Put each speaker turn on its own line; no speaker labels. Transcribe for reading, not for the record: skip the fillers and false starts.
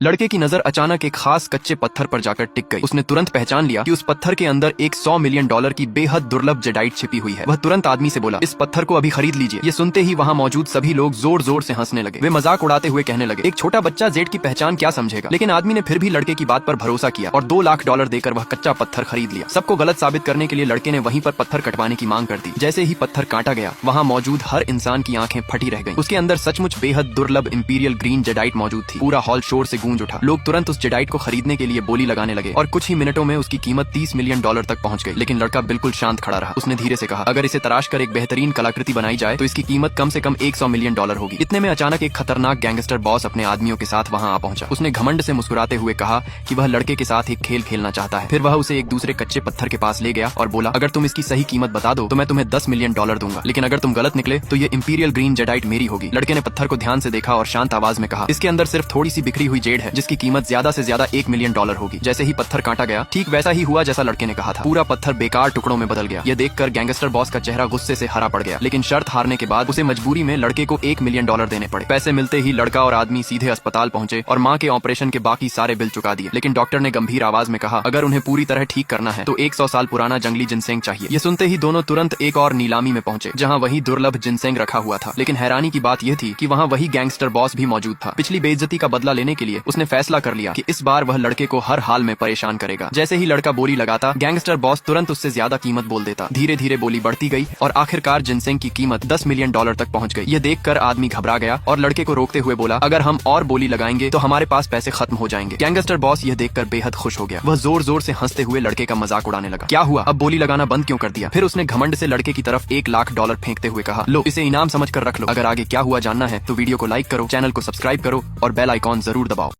लड़के की नजर अचानक एक खास कच्चे पत्थर पर जाकर टिक गई। उसने तुरंत पहचान लिया कि उस पत्थर के अंदर एक $100 मिलियन की बेहद दुर्लभ जेडाइट छिपी हुई है। वह तुरंत आदमी से बोला, इस पत्थर को अभी खरीद लीजिए। ये सुनते ही वहाँ मौजूद सभी लोग जोर जोर से हंसने लगे। वे मजाक उड़ाते हुए कहने लगे, एक छोटा बच्चा जेड की पहचान क्या समझेगा। लेकिन आदमी ने फिर भी लड़के की बात पर भरोसा किया और $2 लाख देकर वह कच्चा पत्थर खरीद लिया। सबको गलत साबित करने के लिए लड़के ने वहीं पर पत्थर कटवाने की मांग कर दी। जैसे ही पत्थर काटा गया, वहाँ मौजूद हर इंसान की आंखें फटी रह गईं। उसके अंदर सचमुच बेहद दुर्लभ इंपीरियल ग्रीन जेडाइट मौजूद थी। पूरा हॉल शोर से गूंज उठा। लोग तुरंत उस जेडाइट को खरीदने के लिए बोली लगाने लगे और कुछ ही मिनटों में उसकी कीमत $30 मिलियन तक पहुंच गई। लेकिन लड़का बिल्कुल शांत खड़ा रहा। उसने धीरे से कहा, अगर इसे तराश कर एक बेहतरीन कलाकृति बनाई जाए तो इसकी कीमत कम से कम $100 मिलियन होगी। इतने में अचानक एक खतरनाक गैंगस्टर बॉस अपने आदमियों के साथ वहां आ पहुंचा। उसने घमंड से मुस्कुराते हुए कहा कि वह लड़के के साथ एक खेल खेलना चाहता है। फिर वह उसे एक दूसरे कच्चे पत्थर के पास ले गया और बोला, अगर तुम इसकी सही कीमत बता दो तो मैं तुम्हें $10 मिलियन दूंगा, लेकिन अगर तुम गलत निकले तो ये इंपीरियल ग्रीन जेडाइट मेरी होगी। लड़के ने पत्थर को ध्यान से देखा और शांत आवाज में कहा, इसके अंदर सिर्फ थोड़ी सी बिखरी हुई जेड है जिसकी कीमत ज्यादा से ज्यादा $1 मिलियन होगी। जैसे ही पत्थर काटा गया, ठीक वैसा ही हुआ जैसा लड़के ने कहा था। पूरा पत्थर बेकार टुकड़ों में बदल गया। यह देखकर गैंगस्टर बॉस का चेहरा गुस्से से हरा पड़ गया, लेकिन शर्त हारने के बाद उसे मजबूरी में लड़के को $1 मिलियन देने पड़े। पैसे मिलते ही लड़का और आदमी सीधे अस्पताल पहुंचे और मां के ऑपरेशन के बाकी सारे बिल चुका दिए। लेकिन डॉक्टर ने गंभीर आवाज में कहा, अगर उन्हें पूरी तरह ठीक करना है तो 100 साल पुराना जंगली जिनसेंग चाहिए। ये सुनते ही दोनों तुरंत एक और नीलामी में पहुंचे जहां वही दुर्लभ जिनसेंग रखा हुआ था। लेकिन हैरानी की बात यह थी कि वहां वही गैंगस्टर बॉस भी मौजूद था। पिछली बेइज्जती का बदला लेने के लिए उसने फैसला कर लिया कि इस बार वह लड़के को हर हाल में परेशान करेगा। जैसे ही लड़का बोली लगाता, गैंगस्टर बॉस तुरंत उससे ज्यादा कीमत बोल देता। धीरे धीरे बोली बढ़ती गई और आखिरकार जिनसेंग की कीमत $10 मिलियन तक पहुंच गई। यह देखकर आदमी घबरा गया और लड़के को रोकते हुए बोला, अगर हम और बोली लगाएंगे तो हमारे पास पैसे खत्म हो जाएंगे। गैंगस्टर बॉस यह देखकर बेहद खुश हो गया। वह जोर जोर से हंसते हुए लड़के का मजाक उड़ाने लगा। क्या हुआ, अब बोली लगाना बंद क्यों कर दिया? फिर उसने घमंड से लड़के की तरफ $1 लाख फेंकते हुए कहा, लो इसे इनाम समझ कर रख लो। अगर आगे क्या हुआ जानना है तो वीडियो को लाइक करो, चैनल को सब्सक्राइब करो और बेल आइकॉन जरूर दबाओ।